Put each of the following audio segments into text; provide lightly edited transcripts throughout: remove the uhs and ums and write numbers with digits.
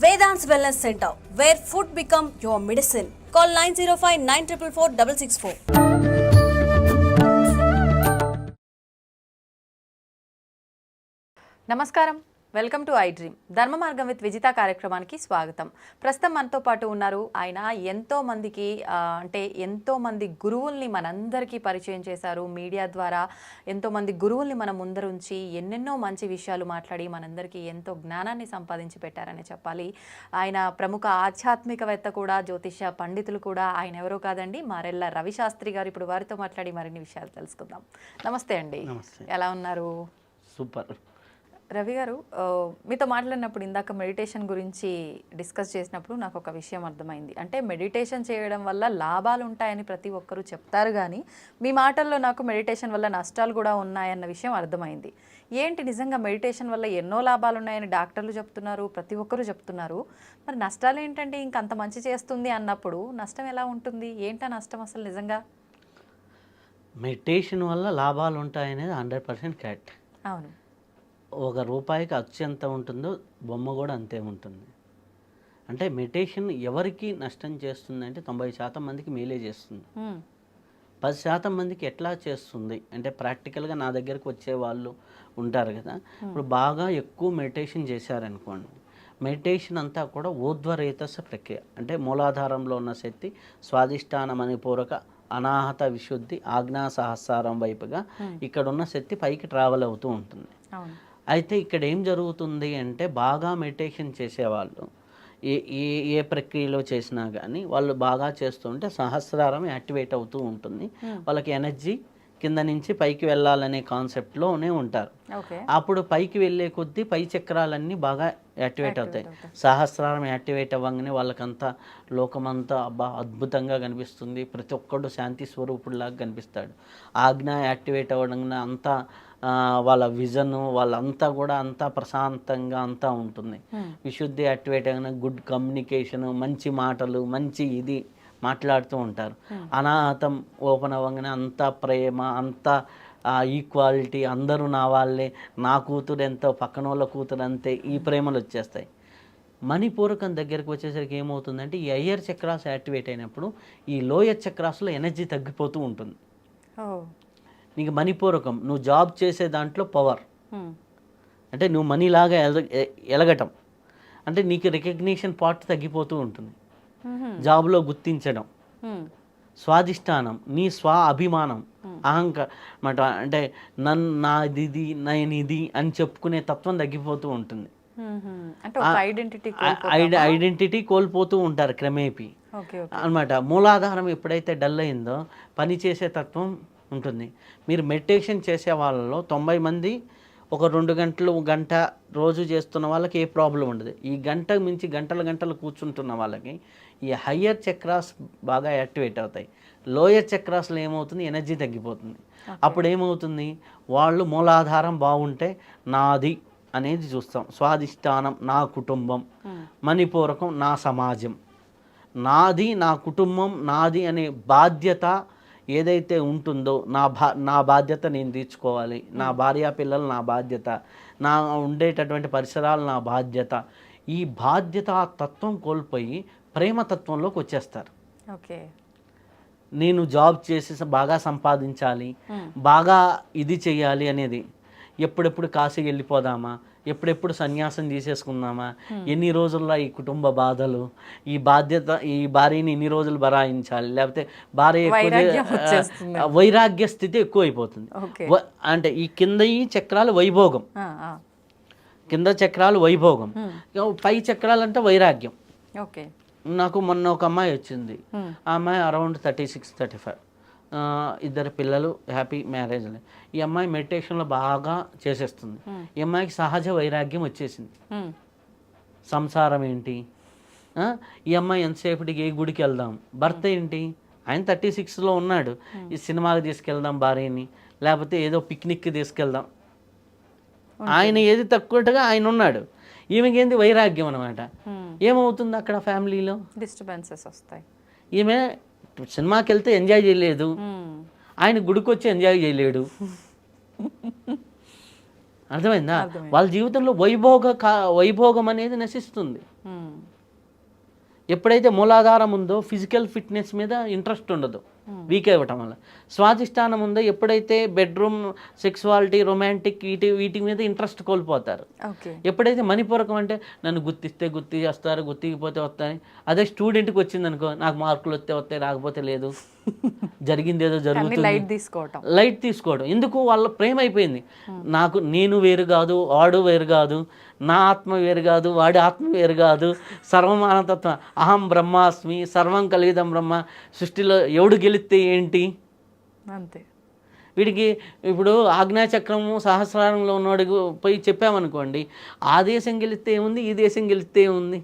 Vedant's Wellness Center, where food become your medicine. Call 905-944-664. నమస్కారం, welcome to I dream. ధర్మ మార్గం with Vijitha కార్యక్రమానికి స్వాగతం. ప్రస్తుతం మనతో పాటు ఉన్నారు. ఆయన ఎంతో మంది గురువుల్ని మనందరికీ పరిచయం చేశారు. మీడియా ద్వారా ఎంతో మంది గురువుల్ని మన ముందరుంచి ఎన్నెన్నో మంచి విషయాలు మాట్లాడి మనందరికీ ఎంతో జ్ఞానాన్ని సంపాదించి పెట్టారని చెప్పాలి. ఆయన ప్రముఖ ఆధ్యాత్మికవేత్త కూడా, జ్యోతిష పండితులు కూడా. ఆయన ఎవరో కాదండి, మారెళ్ళ రవిశాస్త్రి గారు. ఇప్పుడు వారితో మాట్లాడి మరిన్ని విషయాలు తెలుసుకుందాం. నమస్తే అండి. ఎలా ఉన్నారు? సూపర్. రవి గారు, మీతో మాట్లాడినప్పుడు ఇందాక మెడిటేషన్ గురించి డిస్కస్ చేసినప్పుడు నాకు ఒక విషయం అర్థమైంది. అంటే మెడిటేషన్ చేయడం వల్ల లాభాలు ఉంటాయని ప్రతి ఒక్కరూ చెప్తారు, కానీ మీ మాటల్లో నాకు మెడిటేషన్ వల్ల నష్టాలు కూడా ఉన్నాయన్న విషయం అర్థమైంది. ఏంటి, నిజంగా మెడిటేషన్ వల్ల ఎన్నో లాభాలు ఉన్నాయని డాక్టర్లు చెప్తున్నారు, ప్రతి ఒక్కరూ చెప్తున్నారు. మరి నష్టాలు ఏంటంటే ఇంకంత మంచి చేస్తుంది అన్నప్పుడు నష్టం ఎలా ఉంటుంది? ఏంటా నష్టం అసలు నిజంగా? మెడిటేషన్ వల్ల లాభాలు ఉంటాయనేది 100% కరెక్ట్. అవును. ఒక రూపాయికి అచ్చు ఎంత ఉంటుందో బొమ్మ కూడా అంతే ఉంటుంది. అంటే మెడిటేషన్ ఎవరికి నష్టం చేస్తుంది అంటే 90% మందికి మేలే చేస్తుంది. 10% మందికి ఎట్లా చేస్తుంది అంటే ప్రాక్టికల్గా నా దగ్గరకు వచ్చే వాళ్ళు ఉంటారు కదా. ఇప్పుడు బాగా ఎక్కువ మెడిటేషన్ చేశారనుకోండి, మెడిటేషన్ అంతా కూడా ఊర్ధ్వరేతస ప్రక్రియ. అంటే మూలాధారంలో ఉన్న శక్తి స్వాధిష్టాన మణిపూరక అనాహత విశుద్ధి ఆజ్ఞా సహస్రారం వైపుగా ఇక్కడున్న శక్తి పైకి ట్రావెల్ అవుతూ ఉంటుంది. అయితే ఇక్కడ ఏం జరుగుతుంది అంటే బాగా మెడిటేషన్ చేసేవాళ్ళు ఏ ప్రక్రియలో చేసినా కానీ వాళ్ళు బాగా చేస్తుంటే సహస్రారం యాక్టివేట్ అవుతూ ఉంటుంది. వాళ్ళకి ఎనర్జీ కింద నుంచి పైకి వెళ్ళాలనే కాన్సెప్ట్లోనే ఉంటారు. అప్పుడు పైకి వెళ్ళే కొద్దీ పై చక్రాలన్నీ బాగా యాక్టివేట్ అవుతాయి. సహస్రారం యాక్టివేట్ అవ్వగానే వాళ్ళకంతా లోకమంతా అబ్బా అద్భుతంగా కనిపిస్తుంది, ప్రతి ఒక్కడు శాంతి స్వరూపుడిలాగా కనిపిస్తాడు. ఆజ్ఞ యాక్టివేట్ అవ్వడం అంతా వాళ్ళ విజన్ వాళ్ళంతా కూడా అంతా ప్రశాంతంగా అంతా ఉంటుంది. విశుద్ధి యాక్టివేట్ అయిన గుడ్ కమ్యూనికేషన్, మంచి మాటలు, మంచి ఇది మాట్లాడుతూ ఉంటారు. అనాహతం ఓపెన్ అవ్వగానే అంతా ప్రేమ, అంతా ఈక్వాలిటీ, అందరూ నా వాళ్ళే, నా కూతురు ఎంతో పక్కన వాళ్ళ కూతురు అంతే, ఈ ప్రేమలు వచ్చేస్తాయి. మణిపూరకం దగ్గరికి వచ్చేసరికి ఏమవుతుందంటే ఈ హయ్యర్ చక్రాస్ యాక్టివేట్ అయినప్పుడు ఈ లోయర్ చక్రాస్లో ఎనర్జీ తగ్గిపోతూ ఉంటుంది. నీకు మణిపూరకం నువ్వు జాబ్ చేసే దాంట్లో పవర్, అంటే నువ్వు మనీలాగా ఎలగటం, అంటే నీకు రికగ్నిషన్ పార్ట్ తగ్గిపోతూ ఉంటుంది. జాబ్లో గుర్తించడం, స్వాధిష్టానం, నీ స్వ అభిమానం, అహంకారం, అంటే నాది నేనిది అని చెప్పుకునే తత్వం తగ్గిపోతూ ఉంటుంది. ఐడెంటిటీ కోల్పోతూ ఉంటారు క్రమేపీ అన్నమాట. మూలాధారం ఎప్పుడైతే డల్ అయిందో పని చేసే తత్వం ఉంటుంది. మీరు మెడిటేషన్ చేసే వాళ్ళలో 90 మంది ఒక 2 గంటలు గంట రోజు చేస్తున్న వాళ్ళకి ఏ ప్రాబ్లం ఉండదు. ఈ గంట మించి గంటలు కూర్చుంటున్న వాళ్ళకి ఈ హయ్యర్ చక్రాస్ బాగా యాక్టివేట్ అవుతాయి. లోయర్ చక్రాస్లో ఏమవుతుంది, ఎనర్జీ తగ్గిపోతుంది. అప్పుడు ఏమవుతుంది, వాళ్ళు మూలాధారం బాగుంటే నాది అనేది చూస్తాం, స్వాధిష్టానం నా కుటుంబం, మణిపూరకం నా సమాజం, నాది నా కుటుంబం, నాది అనే బాధ్యత ఏదైతే ఉంటుందో నా బాధ్యత నేను తీర్చుకోవాలి, నా భార్య పిల్లలు నా బాధ్యత, నా ఉండేటటువంటి పరిసరాలు నా బాధ్యత. ఈ బాధ్యత తత్వం కోల్పోయి ప్రేమతత్వంలోకి వచ్చేస్తారు. ఓకే, నేను జాబ్ చేసి బాగా సంపాదించాలి, బాగా ఇది చేయాలి అనేది. ఎప్పుడెప్పుడు కాశీకి వెళ్ళిపోదామా, ఎప్పుడెప్పుడు సన్యాసం తీసేసుకుందామా, ఎన్ని రోజుల్లో ఈ కుటుంబ బాధలు, ఈ బాధ్యత, ఈ భార్యని ఎన్ని రోజులు బరాయించాలి, లేకపోతే భార్య వైరాగ్య స్థితి ఎక్కువ అయిపోతుంది. అంటే ఈ కింద ఈ చక్రాలు వైభోగం, కింద చక్రాలు వైభోగం, పై చక్రాలు అంటే వైరాగ్యం. నాకు మొన్న ఒక అమ్మాయి వచ్చింది, ఆ అమ్మాయి అరౌండ్ 36-35, 2 పిల్లలు, హ్యాపీ మ్యారేజ్. ఈ అమ్మాయి మెడిటేషన్లో బాగా చేసేస్తుంది. ఈ అమ్మాయికి సహజ వైరాగ్యం వచ్చేసింది. సంసారం ఏంటి, ఈ అమ్మాయి ఎంతసేపటికి ఏ గుడికి వెళ్దాం, భర్త ఏంటి ఆయన 36లో ఉన్నాడు, ఈ సినిమాకి తీసుకెళ్దాం భార్యని, లేకపోతే ఏదో పిక్నిక్కి తీసుకెళ్దాం, ఆయన ఏది తక్కువగా ఆయన ఉన్నాడు, ఈమెకి ఏంది వైరాగ్యం అనమాట. ఏమవుతుంది అక్కడ ఫ్యామిలీలో డిస్టర్బెన్సెస్ వస్తాయి. ఈమె సినిమాకి వెళ్తే ఎంజాయ్ చేయలేదు, ఆయన గుడికి వచ్చి ఎంజాయ్ చేయలేడు. అర్థమైందా? వాళ్ళ జీవితంలో వైభోగం అనేది నశిస్తుంది. ఎప్పుడైతే మూలాధారం ఉందో ఫిజికల్ ఫిట్నెస్ మీద ఇంట్రెస్ట్ ఉండదు, వీక్ అవ్వటం వల్ల. స్వాధిష్టానం ఉందో ఎప్పుడైతే బెడ్రూమ్, సెక్సువాలిటీ, రొమాంటిక్ వీటి మీద ఇంట్రెస్ట్ కోల్పోతారు. ఎప్పుడైతే మణిపూరకం అంటే నన్ను గుర్తిస్తే గుర్తు చేస్తారు, గుర్తికపోతే వస్తాయి. అదే స్టూడెంట్కి వచ్చింది అనుకో, నాకు మార్కులు వస్తే వస్తాయి, రాకపోతే లేదు, జరిగింది ఏదో జరుగుతుంది, లైట్ తీసుకోవడం. ఎందుకు? వాళ్ళ ప్రేమ అయిపోయింది. నేను వేరు కాదు, వాడు వేరు కాదు, నా ఆత్మ వేరు కాదు, వాడి ఆత్మ వేరు కాదు, సర్వమానతత్వం, అహం బ్రహ్మాస్మి, సర్వం కలిగిదం బ్రహ్మ. సృష్టిలో ఎవడు గెలిస్తే ఏంటి అంతే. వీడికి ఇప్పుడు ఆజ్ఞాచక్రము సహస్రారంలో ఉన్నవాడికి పోయి చెప్పామనుకోండి, ఆ దేశం గెలిస్తే ఏముంది, ఈ దేశం గెలిస్తే ఏముంది?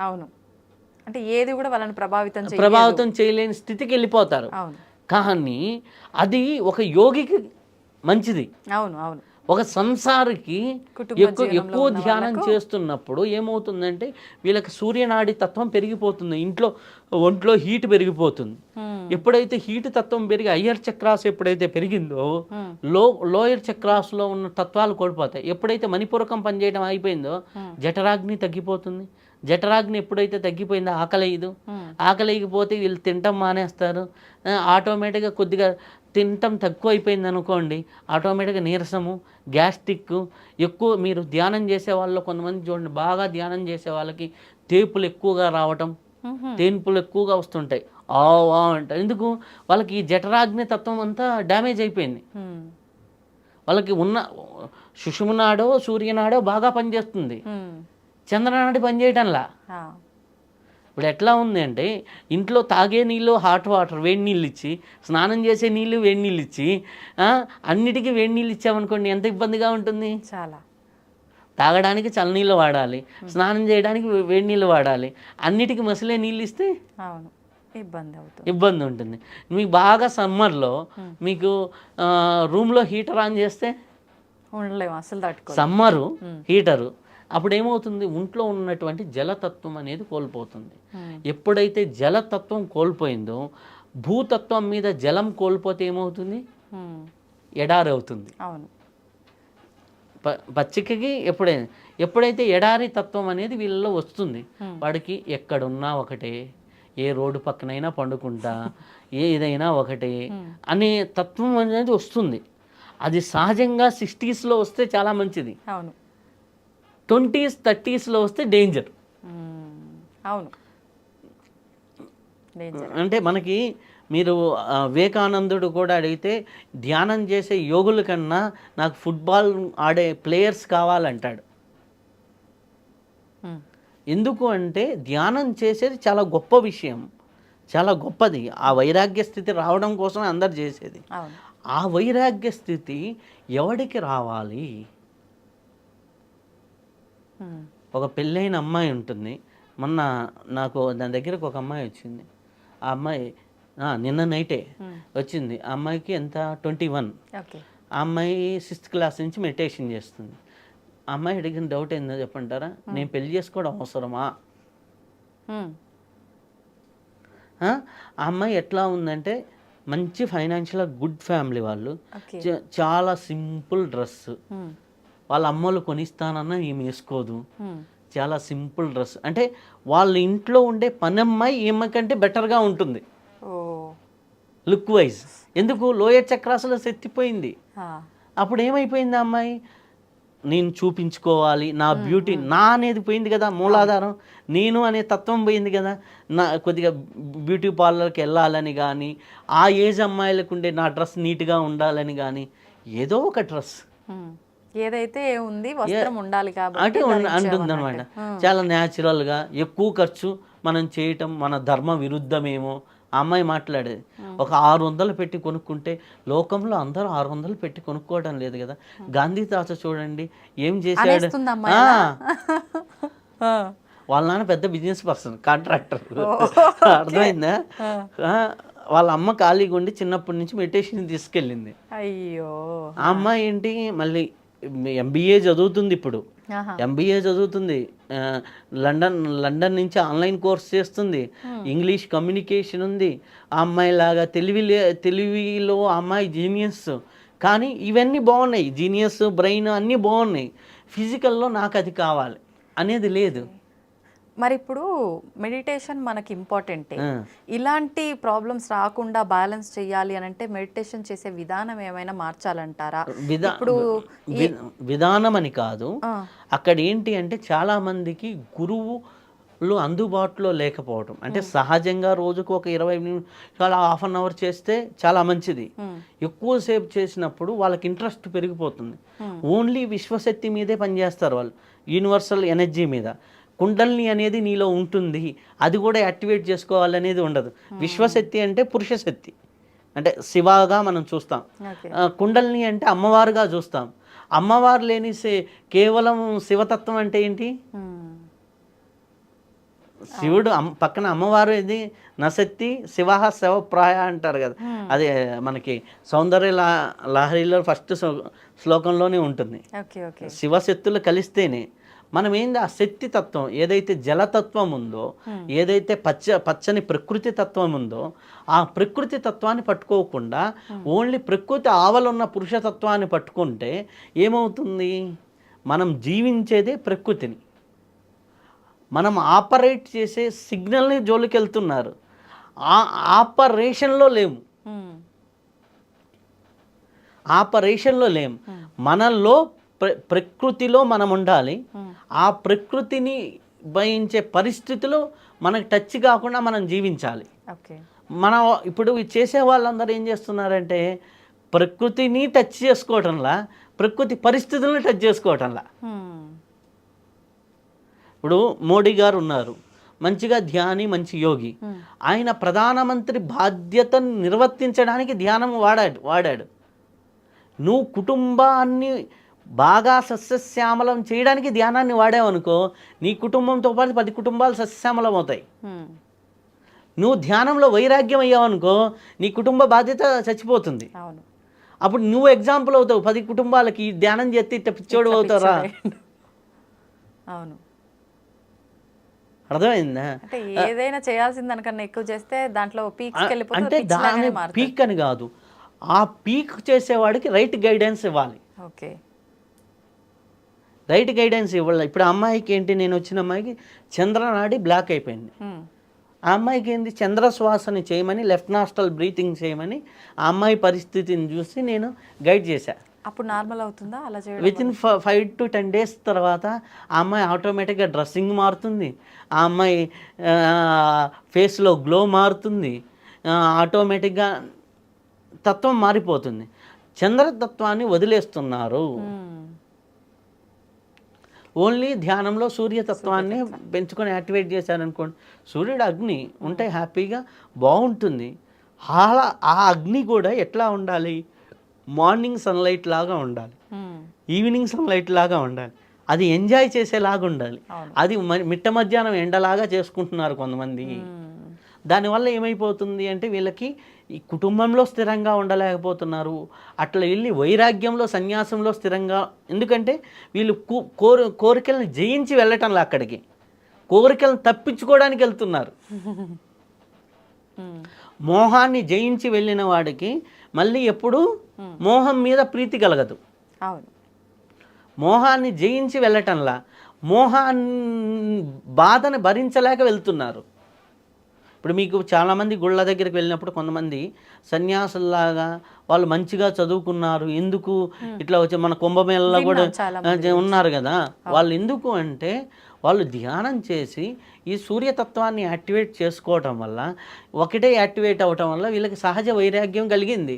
అవును, అంటే ఏది కూడా వాళ్ళని ప్రభావితం చేయలేని స్థితికి వెళ్ళిపోతారు. కానీ అది ఒక యోగికి మంచిది. అవును అవును. ఒక సంసారికి ఎక్కువ ధ్యానం చేస్తున్నప్పుడు ఏమవుతుందంటే వీళ్ళకి సూర్యనాడి తత్వం పెరిగిపోతుంది, ఒంట్లో హీట్ పెరిగిపోతుంది. ఎప్పుడైతే హీట్ తత్వం పెరిగి హయ్యర్ చక్రాస్ ఎప్పుడైతే పెరిగిందో లోయర్ చక్రాస్లో ఉన్న తత్వాలు కోల్పోతాయి. ఎప్పుడైతే మణిపూరకం పనిచేయడం అయిపోయిందో జఠరాగ్ని తగ్గిపోతుంది. జఠరాగ్ని ఎప్పుడైతే తగ్గిపోయిందో ఆకలిగిపోతే వీళ్ళు తినటం మానేస్తారు. ఆటోమేటిక్గా కొద్దిగా తినటం తక్కువ అయిపోయింది అనుకోండి, ఆటోమేటిక్గా నీరసము, గ్యాస్ట్రిక్ ఎక్కువ. మీరు ధ్యానం చేసే వాళ్ళు కొంతమంది చూడండి, బాగా ధ్యానం చేసే వాళ్ళకి తేపులు ఎక్కువగా రావటం, తేన్పులు ఎక్కువగా వస్తుంటాయి, అంటారు. ఎందుకు? వాళ్ళకి ఈ జఠరాగ్ని తత్వం అంతా డ్యామేజ్ అయిపోయింది. వాళ్ళకి ఉన్న సుషుమ్నాడో సూర్యనాడో బాగా పనిచేస్తుంది, చంద్రనాడి పనిచేయటంలా. ఇప్పుడు ఎట్లా ఉంది అంటే ఇంట్లో తాగే నీళ్ళు హాట్ వాటర్, వేడి నీళ్ళు ఇచ్చి, స్నానం చేసే నీళ్ళు వేడి నీళ్ళు ఇచ్చి, అన్నిటికీ వేడి నీళ్ళు ఇచ్చామనుకోండి ఎంత ఇబ్బందిగా ఉంటుంది. చాలా. తాగడానికి చల్లనీళ్ళు వాడాలి, స్నానం చేయడానికి వేడి నీళ్ళు వాడాలి, అన్నిటికీ మసలే నీళ్ళు ఇస్తే ఇబ్బంది ఉంటుంది. మీకు బాగా సమ్మర్లో మీకు రూమ్లో హీటర్ ఆన్ చేస్తే ఉండలేము అసలు, సమ్మరు హీటరు, అప్పుడు ఏమవుతుంది? ఒంట్లో ఉన్నటువంటి జలతత్వం అనేది కోల్పోతుంది. ఎప్పుడైతే జలతత్వం కోల్పోయిందో భూతత్వం మీద జలం కోల్పోతే ఏమవుతుంది? ఎడారి అవుతుంది. పచ్చికకి ఎప్పుడైతే ఎడారి తత్వం అనేది వీళ్ళలో వస్తుంది, వాడికి ఎక్కడున్నా ఒకటే, ఏ రోడ్డు పక్కనైనా పండుకుంటా, ఏదైనా ఒకటే అనే తత్వం అనేది వస్తుంది. అది సహజంగా 60sలో వస్తే చాలా మంచిది. 20s 30sలో వస్తే డేంజర్. అవును, అంటే మనకి మీరు వివేకానందుడు కూడా అడిగితే ధ్యానం చేసే యోగుల కన్నా నాకు ఫుట్బాల్ ఆడే ప్లేయర్స్ కావాలంటాడు. ఎందుకు అంటే ధ్యానం చేసేది చాలా గొప్ప విషయం, చాలా గొప్పది. ఆ వైరాగ్య స్థితి రావడం కోసం అందరు చేసేది. ఆ వైరాగ్య స్థితి ఎవడికి రావాలి? ఒక పెళ్ళైన అమ్మాయి ఉంటుంది. మొన్న నాకు దాని దగ్గరకు ఒక అమ్మాయి వచ్చింది. ఆ అమ్మాయి నిన్న నైటే వచ్చింది. ఆ అమ్మాయికి ఎంత 21. ఆ అమ్మాయి 6th క్లాస్ నుంచి మెడిటేషన్ చేస్తుంది. ఆ అమ్మాయి అడిగిన డౌట్ ఏందో చెప్పంటారా? నేను పెళ్లి చేసుకోవడం అవసరమా? ఆ అమ్మాయి ఎట్లా ఉందంటే మంచి ఫైనాన్షియల్గా గుడ్ ఫ్యామిలీ వాళ్ళు, చాలా సింపుల్ డ్రెస్, వాళ్ళ అమ్మలు కొనిస్తానన్నా ఈమె వేసుకోదు, చాలా సింపుల్ డ్రెస్. అంటే వాళ్ళ ఇంట్లో ఉండే పనమ్మాయి ఈమె కంటే బెటర్గా ఉంటుంది లుక్ వైజ్. ఎందుకు? లోయర్ చక్రాసులో సెత్తిపోయింది. అప్పుడు ఏమైపోయింది ఆ అమ్మాయి? నేను చూపించుకోవాలి, నా బ్యూటీ, నా అనేది పోయింది కదా, మూలాధారం నేను అనే తత్వం పోయింది కదా. నా కొద్దిగా బ్యూటీ పార్లర్కి వెళ్ళాలని కానీ, ఆ ఏజ్ అమ్మాయిలకు ఉండే నా డ్రెస్ నీట్గా ఉండాలని కానీ, ఏదో ఒక డ్రెస్ ఏదైతే ఉంది వస్త్రం ఉండాలి కాబట్టి అంటుంది అనమాట. చాలా న్యాచురల్గా. ఎక్కువ ఖర్చు మనం చేయటం మన ధర్మ విరుద్ధమేమో. ఆ అమ్మాయి మాట్లాడేది, ఒక 600 పెట్టి కొనుక్కుంటే లోకంలో అందరూ 600 పెట్టి కొనుక్కోవడం లేదు కదా. గాంధీ తాత చూడండి ఏం చేశాడు. వాళ్ళ నాన్న పెద్ద బిజినెస్ పర్సన్, కాంట్రాక్టర్. అర్థమైందా? వాళ్ళ అమ్మ ఖాళీగా ఉండి చిన్నప్పటి నుంచి మెడిటేషన్ తీసుకెళ్ళింది. అయ్యో. ఆ అమ్మాయి ఏంటి మళ్ళీ MBA చదువుతుంది. ఇప్పుడు MBA చదువుతుంది. లండన్ నుంచి ఆన్లైన్ కోర్స్ చేస్తుంది. ఇంగ్లీష్ కమ్యూనికేషన్ ఉంది. ఆ అమ్మాయి లాగా తెలివిలో ఆ అమ్మాయి జీనియస్. కానీ ఇవన్నీ బాగున్నాయి, జీనియస్, బ్రెయిన్ అన్నీ బాగున్నాయి, ఫిజికల్లో నాకు అది కావాలి అనేది లేదు. మరి ఇప్పుడు మెడిటేషన్ మనకి ఇంపార్టెంటే, ఇలాంటి ప్రాబ్లమ్స్ రాకుండా బ్యాలెన్స్ చేయాలి అని అంటే మెడిటేషన్ చేసే విధానం ఏమైనా మార్చాలంటారా? ఇప్పుడు విధానం అని కాదు, అక్కడ ఏంటి అంటే చాలా మందికి గురువులు అందుబాటులో లేకపోవడం. అంటే సహజంగా రోజుకు ఒక 20 నిమిషాలు, హాఫ్ అన్ అవర్ చేస్తే చాలా మంచిది. ఎక్కువసేపు చేసినప్పుడు వాళ్ళకి ఇంట్రెస్ట్ పెరిగిపోతుంది. ఓన్లీ విశ్వశక్తి మీదే పనిచేస్తారు వాళ్ళు, యూనివర్సల్ ఎనర్జీ మీద. కుండల్ని అనేది నీలో ఉంటుంది, అది కూడా యాక్టివేట్ చేసుకోవాలనేది ఉండదు. విశ్వశక్తి అంటే పురుషశక్తి, అంటే శివగా మనం చూస్తాం. కుండల్ని అంటే అమ్మవారుగా చూస్తాం. అమ్మవారు లేని కేవలం శివతత్వం అంటే ఏంటి? శివుడు పక్కన అమ్మవారు ఇది నశక్తి శివ శివప్రాయ అంటారు కదా, అది మనకి సౌందర్య లహరిలో ఫస్ట్ శ్లోకంలోనే ఉంటుంది. శివశక్తులు కలిస్తేనే మనం ఏంది ఆ శక్తి తత్వం, ఏదైతే జలతత్వం ఉందో, ఏదైతే పచ్చని ప్రకృతి తత్వం ఉందో, ఆ ప్రకృతి తత్వాన్ని పట్టుకోకుండా ఓన్లీ ప్రకృతి ఆవలున్న పురుషతత్వాన్ని పట్టుకుంటే ఏమవుతుంది? మనం జీవించేదే ప్రకృతిని, మనం ఆపరేట్ చేసే సిగ్నల్ని జోలికి వెళ్తున్నారు, ఆ ఆపరేషన్లో లేము. ఆపరేషన్లో లేము, మనలో ప్రకృతిలో మనం ఉండాలి. ఆ ప్రకృతిని భయించే పరిస్థితులు మనకు టచ్ కాకుండా మనం జీవించాలి. మనం ఇప్పుడు చేసే వాళ్ళందరూ ఏం చేస్తున్నారంటే ప్రకృతిని టచ్ చేసుకోవటంలా, ప్రకృతి పరిస్థితులను టచ్ చేసుకోవటంలా. ఇప్పుడు మోడీ గారు ఉన్నారు, మంచిగా ధ్యాని, మంచి యోగి. ఆయన ప్రధానమంత్రి బాధ్యతను నిర్వర్తించడానికి ధ్యానం వాడాడు. నువ్వు కుటుంబాన్ని బాగా సస్యశ్యామలం చేయడానికి ధ్యానాన్ని వాడావనుకో, నీ కుటుంబంతో పాటు 10 కుటుంబాలు సస్యశ్యామలం అవుతాయి. నువ్వు ధ్యానంలో వైరాగ్యం అయ్యావనుకో, నీ కుటుంబ బాధ్యత చచ్చిపోతుంది. అప్పుడు నువ్వు ఎగ్జాంపుల్ అవుతావు 10 కుటుంబాలకి. ధ్యానం చేస్తే ఇట్ట పిచ్చోడు అవుతారా? అవును, అర్థమైందా? ఏదైనా చేయాల్సిన దానికన్నా ఎక్కువ చేస్తే దాంట్లో అంటే దాని పీక్ అని కాదు, ఆ పీక్ చేసేవాడికి రైట్ గైడెన్స్ ఇవ్వాలి. రైట్ గైడెన్స్ ఇవ్వాలి. ఇప్పుడు అమ్మాయికి ఏంటి, నేను వచ్చిన అమ్మాయికి చంద్రనాడి బ్లాక్ అయిపోయింది. ఆ అమ్మాయికి ఏంటి, చంద్రశ్వాసని చేయమని, లెఫ్ట్ నాస్టల్ బ్రీతింగ్ చేయమని ఆ అమ్మాయి పరిస్థితిని చూసి నేను గైడ్ చేశాను. అప్పుడు నార్మల్ అవుతుందా అలా చేయడం? వితిన్ 5 to 10 days తర్వాత ఆ అమ్మాయి ఆటోమేటిక్గా డ్రెస్సింగ్ మారుతుంది, ఆ అమ్మాయి ఫేస్లో గ్లో మారుతుంది, ఆటోమేటిక్గా తత్వం మారిపోతుంది. చంద్రతత్వాన్ని వదిలేస్తున్నారు. ఓన్లీ ధ్యానంలో సూర్యతత్వాన్ని పెంచుకొని యాక్టివేట్ చేశారనుకోండి, సూర్యుడు అగ్ని ఉంటే హ్యాపీగా బాగుంటుంది. అలా ఆ అగ్ని కూడా ఎట్లా ఉండాలి? మార్నింగ్ సన్లైట్ లాగా ఉండాలి, ఈవినింగ్ సన్లైట్ లాగా ఉండాలి, అది ఎంజాయ్ చేసేలాగా ఉండాలి. అది మిట్ట మధ్యాహ్నం ఎండలాగా చేసుకుంటున్నారు కొంతమంది. దానివల్ల ఏమైపోతుంది అంటే వీళ్ళకి ఈ కుటుంబంలో స్థిరంగా ఉండలేకపోతున్నారు. అట్లా వెళ్ళి వైరాగ్యంలో, సన్యాసంలో స్థిరంగా, ఎందుకంటే వీళ్ళు కోరికలను జయించి వెళ్ళటంలో అక్కడికి కోరికలను తప్పించుకోవడానికి వెళ్తున్నారు. మోహాన్ని జయించి వెళ్ళిన వాడికి మళ్ళీ ఎప్పుడు మోహం మీద ప్రీతి కలగదు. మోహాన్ని జయించి వెళ్ళటంలా బాధను భరించలేక వెళ్తున్నారు. ఇప్పుడు మీకు చాలామంది గుళ్ళ దగ్గరికి వెళ్ళినప్పుడు కొంతమంది సన్యాసుల్లాగా వాళ్ళు మంచిగా చదువుకున్నారు, ఎందుకు ఇట్లా వచ్చి మన కుంభమేళలో కూడా ఉన్నారు కదా, వాళ్ళు ఎందుకు అంటే వాళ్ళు ధ్యానం చేసి ఈ సూర్యతత్వాన్ని యాక్టివేట్ చేసుకోవటం వల్ల, ఒకటే యాక్టివేట్ అవటం వల్ల వీళ్ళకి సహజ వైరాగ్యం కలిగింది.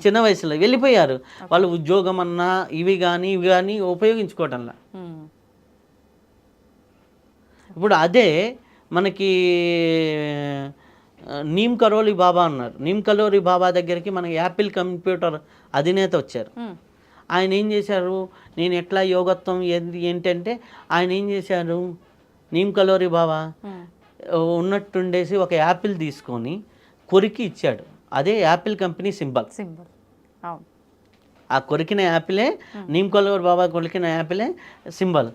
చిన్న వయసులో వెళ్ళిపోయారు వాళ్ళు. ఉద్యోగం అన్నా ఇవి కానీ ఉపయోగించుకోవటంలా. ఇప్పుడు అదే మనకి నీమ్ కరోలి బాబా అన్నారు. నీమ్ కరోలి బాబా దగ్గరికి మనకి యాపిల్ కంప్యూటర్ అధినేత వచ్చారు. ఆయన ఏం చేశారు, నేను ఎట్లా యోగత్వం ఏంటంటే ఆయన ఏం చేశారు, నీమ్ కలోరి బాబా ఉన్నట్టుండేసి ఒక యాపిల్ తీసుకొని కొరికి ఇచ్చాడు. అదే యాపిల్ కంపెనీ సింబల్. ఆ కొరికిన యాపిలే, నీమ్ కలోరి బాబా కొరికిన యాపిలే సింబల్.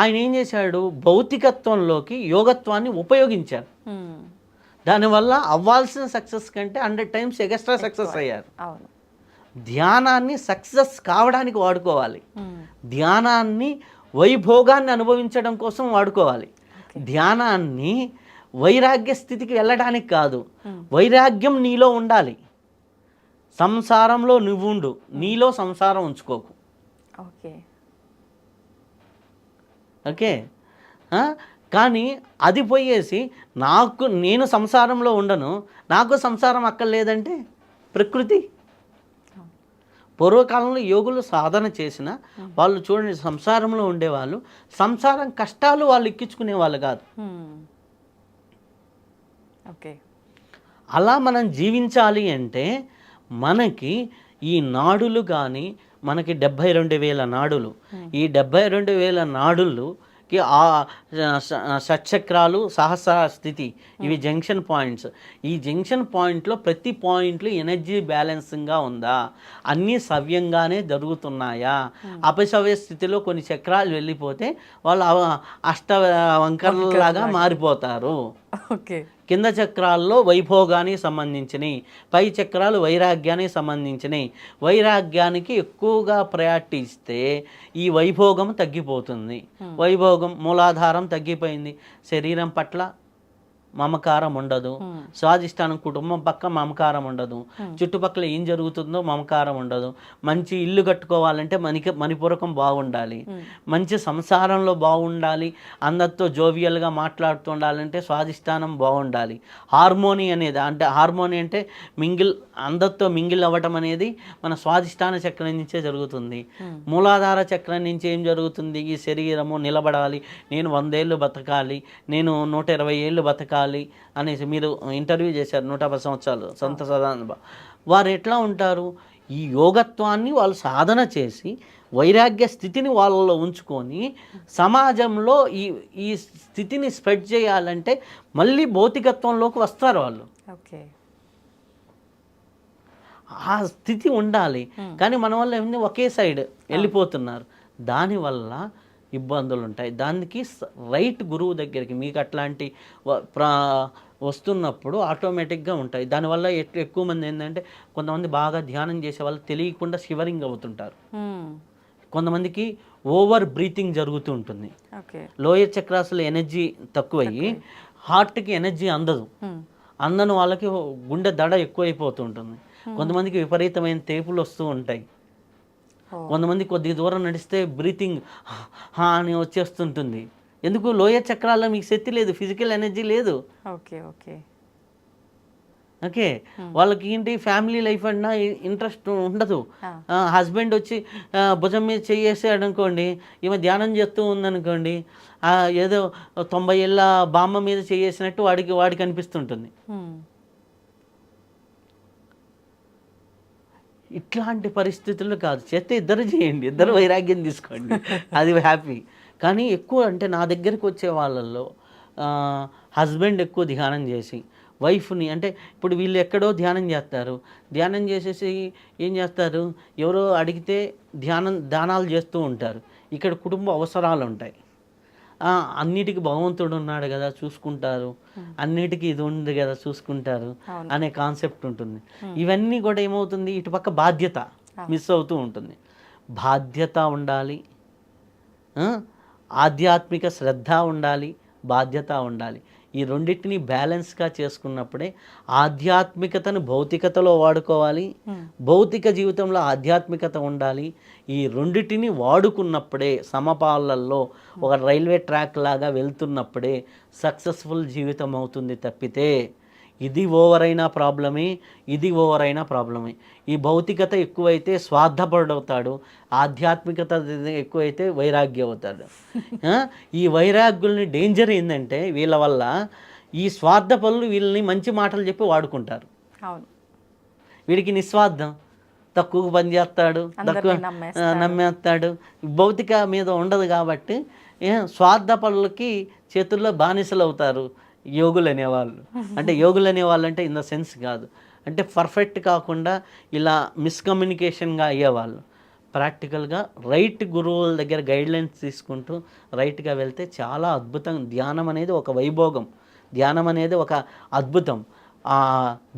ఆయన ఏం చేశాడు, భౌతికత్వంలోకి యోగత్వాన్ని ఉపయోగించారు. దానివల్ల అవ్వాల్సిన సక్సెస్ కంటే 100 times ఎక్స్ట్రా సక్సెస్ అయ్యారు. ధ్యానాన్ని సక్సెస్ కావడానికి వాడుకోవాలి, ధ్యానాన్ని వైభోగాన్ని అనుభవించడం కోసం వాడుకోవాలి, ధ్యానాన్ని వైరాగ్య స్థితికి వెళ్ళడానికి కాదు. వైరాగ్యం నీలో ఉండాలి, సంసారంలో నువ్వు ఉండు, నీలో సంసారం ఉంచుకోకు. ఓకే ఓకే కానీ అది పోయేసి నేను సంసారంలో ఉండను, నాకు సంసారం అక్కర్లేదంటే ప్రకృతి. పూర్వకాలంలో యోగులు సాధన చేసిన వాళ్ళు చూడండి, సంసారంలో ఉండేవాళ్ళు, సంసారం కష్టాలు వాళ్ళు ఎక్కించుకునే వాళ్ళు కాదు. ఓకే అలా మనం జీవించాలి అంటే మనకి ఈ నాడులు కానీ, మనకి 72,000 నాడులు, ఈ 72,000 నాడులుకి ఆ షట్చక్రాలు, సహస్ర స్థితి, ఇవి జంక్షన్ పాయింట్స్. ఈ జంక్షన్ పాయింట్లో ప్రతి పాయింట్లు ఎనర్జీ బ్యాలెన్సింగ్గా ఉందా, అన్నీ సవ్యంగానే జరుగుతున్నాయా? అపసవ్య స్థితిలో కొన్ని చక్రాలు వెళ్ళిపోతే వాళ్ళు అష్టవంకరలాగా మారిపోతారు. ఓకే కింద చక్రాల్లో వైభోగానికి సంబంధించినవి, పై చక్రాలు వైరాగ్యానికి సంబంధించినవి. వైరాగ్యానికి ఎక్కువగా ప్రయారిటీ ఇస్తే ఈ వైభోగం తగ్గిపోతుంది. వైభోగం మూలాధారం తగ్గిపోయింది, శరీరం పట్ల మమకారం ఉండదు, స్వాధిష్టానం కుటుంబం పక్క మమకారం ఉండదు, చుట్టుపక్కల ఏం జరుగుతుందో మమకారం ఉండదు. మంచి ఇల్లు కట్టుకోవాలంటే మణిపూరకం బాగుండాలి, మంచి సంసారంలో బాగుండాలి, అందరితో జోవియల్గా మాట్లాడుతూ ఉండాలంటే స్వాధిష్టానం బాగుండాలి. హార్మోని అనేది హార్మోని అంటే అందరితో మింగిల్ అవ్వటం అనేది మన స్వాధిష్టాన చక్రం నుంచే జరుగుతుంది. మూలాధార చక్రం నుంచి ఏం జరుగుతుంది? ఈ శరీరము నిలబడాలి, నేను 100 ఏళ్ళు బతకాలి, నేను 120 ఏళ్ళు బతకాలి అనేసి. మీరు ఇంటర్వ్యూ చేశారు 110 సంవత్సరాలు సంత సదానంద. వారు ఎట్లా ఉంటారు? ఈ యోగత్వాన్ని వాళ్ళు సాధన చేసి వైరాగ్య స్థితిని వాళ్ళలో ఉంచుకొని సమాజంలో ఈ స్థితిని స్ప్రెడ్ చేయాలంటే మళ్ళీ భౌతికత్వంలోకి వస్తారు వాళ్ళు. ఓకే ఆ స్థితి ఉండాలి. కానీ మన వల్ల ఏమైంది, ఒకే సైడ్ వెళ్ళిపోతున్నారు, దానివల్ల ఇబ్బందులు ఉంటాయి. దానికి రైట్ గురువు దగ్గరికి మీకు అట్లాంటి వస్తున్నప్పుడు ఆటోమేటిక్గా ఉంటాయి. దానివల్ల ఎక్కువ మంది ఏంటంటే, కొంతమంది బాగా ధ్యానం చేసే వాళ్ళు తెలియకుండా షివరింగ్ అవుతుంటారు, కొంతమందికి ఓవర్ బ్రీతింగ్ జరుగుతూ ఉంటుంది, లోయర్ చక్రాస్లో ఎనర్జీ తక్కువయ్యి హార్ట్కి ఎనర్జీ అందని వాళ్ళకి గుండె దడ ఎక్కువైపోతూ ఉంటుంది. కొంతమందికి విపరీతమైన తేపులు వస్తూ ఉంటాయి, కొంతమంది కొద్ది దూరం నడిస్తే బ్రీతింగ్ అని వచ్చేస్తుంటుంది. ఎందుకు? లోయర్ చక్రాల్లో మీకు శక్తి లేదు, ఫిజికల్ ఎనర్జీ లేదు. ఓకే ఓకే ఓకే వాళ్ళకి ఏంటి, ఫ్యామిలీ లైఫ్ అన్నా ఇంట్రెస్ట్ ఉండదు. హస్బెండ్ వచ్చి భుజం మీద చేసాడు అనుకోండి, ఈమె ధ్యానం చేస్తూ ఉందనుకోండి, ఏదో 90 ఏళ్ళ బామ్మ మీద చేసినట్టు వాడికి అనిపిస్తుంటుంది. ఇట్లాంటి పరిస్థితుల్లో కాదు, చేస్తే ఇద్దరు చేయండి, ఇద్దరు వైరాగ్యం తీసుకోండి, అది హ్యాపీ. కానీ ఎక్కువ అంటే నా దగ్గరికి వచ్చే వాళ్ళల్లో హస్బెండ్ ఎక్కువ ధ్యానం చేసి వైఫ్ని, అంటే ఇప్పుడు వీళ్ళు ఎక్కడో ధ్యానం చేస్తారు, ధ్యానం చేసేసి ఏం చేస్తారు, ఎవరో అడిగితే దానాలు చేస్తూ ఉంటారు. ఇక్కడ కుటుంబ అవసరాలు ఉంటాయి, అన్నిటికీ భగవంతుడు ఉన్నాడు కదా చూసుకుంటారు, అన్నిటికీ ఇది ఉంది కదా చూసుకుంటారు అనే కాన్సెప్ట్ ఉంటుంది. ఇవన్నీ కూడా ఏమవుతుంది, ఇటుపక్క బాధ్యత మిస్ అవుతూ ఉంటుంది. బాధ్యత ఉండాలి, ఆధ్యాత్మిక శ్రద్ధ ఉండాలి, బాధ్యత ఉండాలి. ఈ రెండింటిని బ్యాలెన్స్గా చేసుకున్నప్పుడే ఆధ్యాత్మికతను భౌతికతలో వాడుకోవాలి, భౌతిక జీవితంలో ఆధ్యాత్మికత ఉండాలి. ఈ రెండింటిని వాడుకున్నప్పుడే సమపాలల్లో ఒక రైల్వే ట్రాక్ లాగా వెళ్తున్నప్పుడే సక్సెస్ఫుల్ జీవితం అవుతుంది. తప్పితే ఇది ఓవర్ అయినా ప్రాబ్లమే, ఇది ఓవర్ అయినా ప్రాబ్లమే. ఈ భౌతికత ఎక్కువైతే స్వార్థపరుడవుతాడు, ఆధ్యాత్మికత ఎక్కువైతే వైరాగ్యం అవుతాడు. ఈ వైరాగ్యుల్ని డేంజర్ ఏంటంటే, వీళ్ళ వల్ల ఈ స్వార్థ పనులు వీళ్ళని మంచి మాటలు చెప్పి వాడుకుంటారు. వీడికి నిస్వార్థం, తక్కువ పని చేస్తాడు, తక్కువ నమ్మేస్తాడు, భౌతిక మీద ఉండదు కాబట్టి స్వార్థ పనులకి చేతుల్లో బానిసలు అవుతారు యోగులు అనేవాళ్ళు. అంటే యోగులు అనేవాళ్ళు అంటే ఇన్ ద సెన్స్ కాదు, అంటే పర్ఫెక్ట్ కాకుండా ఇలా మిస్కమ్యూనికేషన్గా అయ్యేవాళ్ళు. ప్రాక్టికల్గా రైట్ గురువుల దగ్గర గైడ్లైన్స్ తీసుకుంటూ రైట్గా వెళ్తే చాలా అద్భుతం. ధ్యానం అనేది ఒక వైభోగం, ధ్యానం అనేది ఒక అద్భుతం. ఆ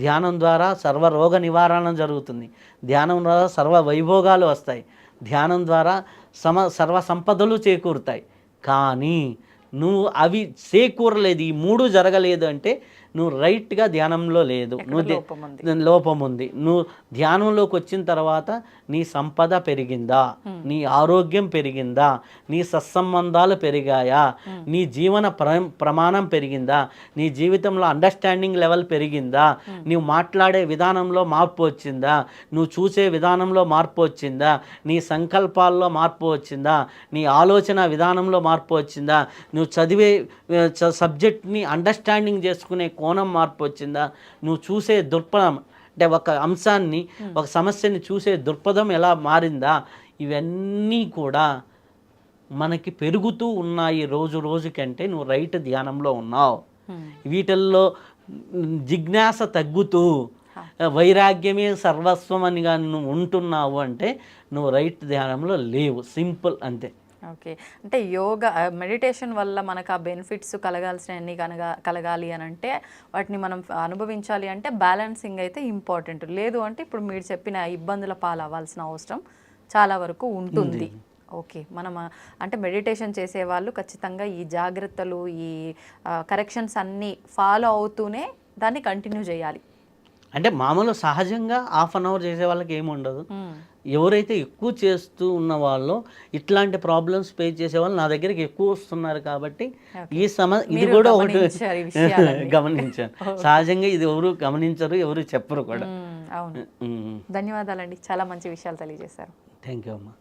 ధ్యానం ద్వారా సర్వ రోగ నివారణ జరుగుతుంది, ధ్యానం ద్వారా సర్వ వైభోగాలు వస్తాయి, ధ్యానం ద్వారా సర్వ సంపదలు చేకూరుతాయి. కానీ నువ్వు అవి చేకూరలేదు, ఈ మూడు జరగలేదు అంటే నువ్వు రైట్గా ధ్యానంలో లేదు, లోపం ఉంది. నువ్వు ధ్యానంలోకి వచ్చిన తర్వాత నీ సంపద పెరిగిందా, నీ ఆరోగ్యం పెరిగిందా, నీ సత్సంబంధాలు పెరిగాయా, నీ జీవన ప్రమాణం పెరిగిందా, నీ జీవితంలో అండర్స్టాండింగ్ లెవెల్ పెరిగిందా, నువ్వు మాట్లాడే విధానంలో మార్పు వచ్చిందా, నువ్వు చూసే విధానంలో మార్పు వచ్చిందా, నీ సంకల్పాల్లో మార్పు వచ్చిందా, నీ ఆలోచన విధానంలో మార్పు వచ్చిందా, నువ్వు చదివే సబ్జెక్ట్ని అండర్స్టాండింగ్ చేసుకునే కోణం మార్పు వచ్చిందా, నువ్వు చూసే దృక్పథం అంటే ఒక అంశాన్ని ఒక సమస్యని చూసే దృక్పథం ఎలా మారిందా, ఇవన్నీ కూడా మనకి పెరుగుతూ ఉన్నాయి రోజు రోజుకంటే నువ్వు రైట్ ధ్యానంలో ఉన్నావు. వీటిల్లో జిజ్ఞాస తగ్గుతూ వైరాగ్యమే సర్వస్వం అని కానీ నువ్వు ఉంటున్నావు అంటే నువ్వు రైట్ ధ్యానంలో లేవు, సింపుల్ అంతే. ఓకే, అంటే యోగా మెడిటేషన్ వల్ల మనకు ఆ బెనిఫిట్స్ కలగాల్సినవన్నీ కలగాలి అని అంటే వాటిని మనం అనుభవించాలి అంటే బ్యాలెన్సింగ్ అయితే ఇంపార్టెంట్. లేదు అంటే ఇప్పుడు మీరు చెప్పిన ఇబ్బందుల పాలు అవ్వాల్సిన అవసరం చాలా వరకు ఉంటుంది. ఓకే, మనం అంటే మెడిటేషన్ చేసేవాళ్ళు ఖచ్చితంగా ఈ జాగ్రత్తలు, ఈ కరెక్షన్స్ అన్నీ ఫాలో అవుతూనే దాన్ని కంటిన్యూ చేయాలి. అంటే మామూలు సహజంగా హాఫ్ అన్ అవర్ చేసే వాళ్ళకి ఏమి ఉండదు. ఎవరైతే ఎక్కువ చేస్తూ ఉన్న వాళ్ళు ఇట్లాంటి ప్రాబ్లమ్స్ ఫేస్ చేసే వాళ్ళు నా దగ్గరికి ఎక్కువ వస్తున్నారు కాబట్టి ఇది కూడా ఒకటి గమనించాను. సహజంగా ఇది ఎవరు గమనించరు, ఎవరు చెప్పరు కూడా. అవును, ధన్యవాదాలండి, చాలా మంచి విషయాలు తెలియజేశారు. థ్యాంక్ యూ అమ్మా.